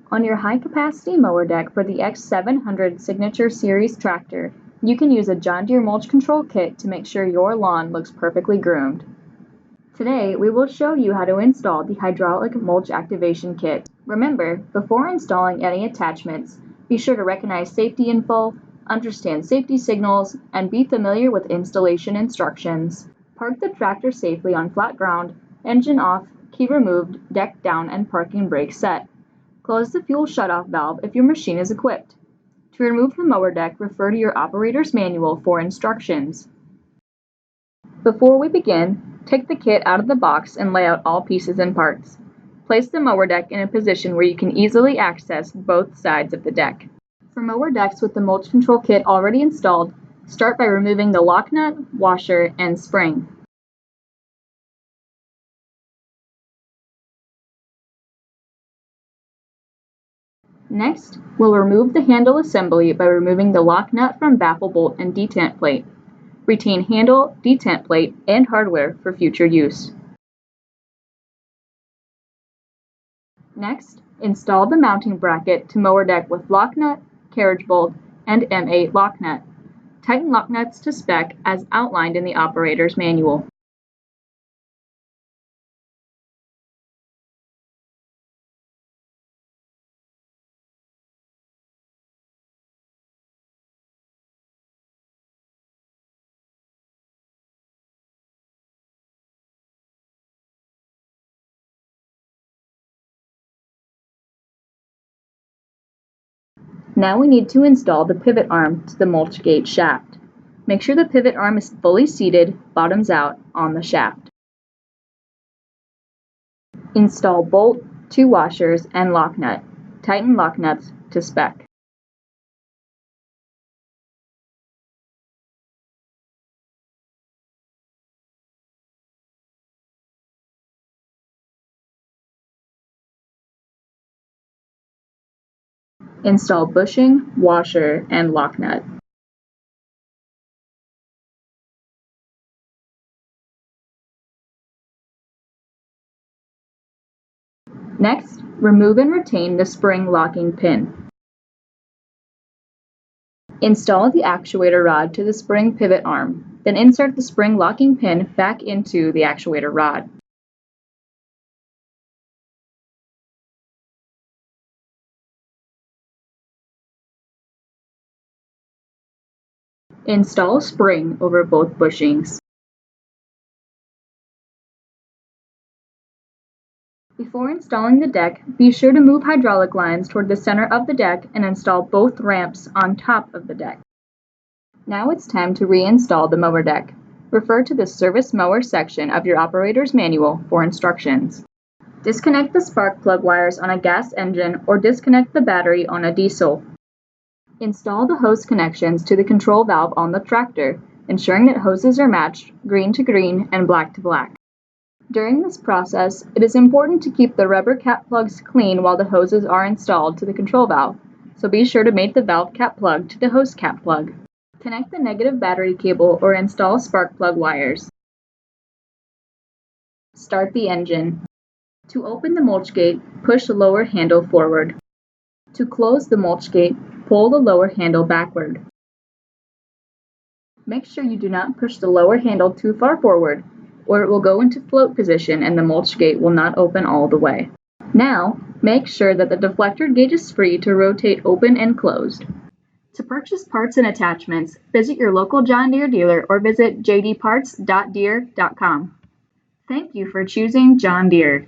On your high-capacity mower deck for the X700 Signature Series tractor, you can use a John Deere MulchControl kit to make sure your lawn looks perfectly groomed. Today, we will show you how to install the hydraulic mulch activation kit. Remember, before installing any attachments, be sure to recognize safety info, understand safety signals, and be familiar with installation instructions. Park the tractor safely on flat ground, engine off, key removed, deck down, and parking brake set. Close the fuel shutoff valve if your machine is equipped. To remove the mower deck, refer to your operator's manual for instructions. Before we begin, take the kit out of the box and lay out all pieces and parts. Place the mower deck in a position where you can easily access both sides of the deck. For mower decks with the MulchControl kit already installed, start by removing the lock nut, washer, and spring. Next, we'll remove the handle assembly by removing the lock nut from baffle bolt and detent plate. Retain handle, detent plate, and hardware for future use. Next, install the mounting bracket to mower deck with lock nut, carriage bolt, and M8 lock nut. Tighten lock nuts to spec as outlined in the operator's manual. Now we need to install the pivot arm to the mulch gate shaft. Make sure the pivot arm is fully seated, bottoms out, on the shaft. Install bolt, 2 washers, and lock nut. Tighten lock nuts to spec. Install bushing, washer, and lock nut. Next, remove and retain the spring locking pin. Install the actuator rod to the spring pivot arm, then insert the spring locking pin back into the actuator rod. Install spring over both bushings. Before installing the deck, be sure to move hydraulic lines toward the center of the deck and install both ramps on top of the deck. Now it's time to reinstall the mower deck. Refer to the Service Mower section of your operator's manual for instructions. Disconnect the spark plug wires on a gas engine or disconnect the battery on a diesel. Install the hose connections to the control valve on the tractor, ensuring that hoses are matched green to green and black to black. During this process, it is important to keep the rubber cap plugs clean while the hoses are installed to the control valve, so be sure to mate the valve cap plug to the hose cap plug. Connect the negative battery cable or install spark plug wires. Start the engine. To open the mulch gate, push the lower handle forward. To close the mulch gate, pull the lower handle backward. Make sure you do not push the lower handle too far forward, or it will go into float position and the mulch gate will not open all the way. Now, make sure that the deflector gauge is free to rotate open and closed. To purchase parts and attachments, visit your local John Deere dealer or visit jdparts.deere.com. Thank you for choosing John Deere.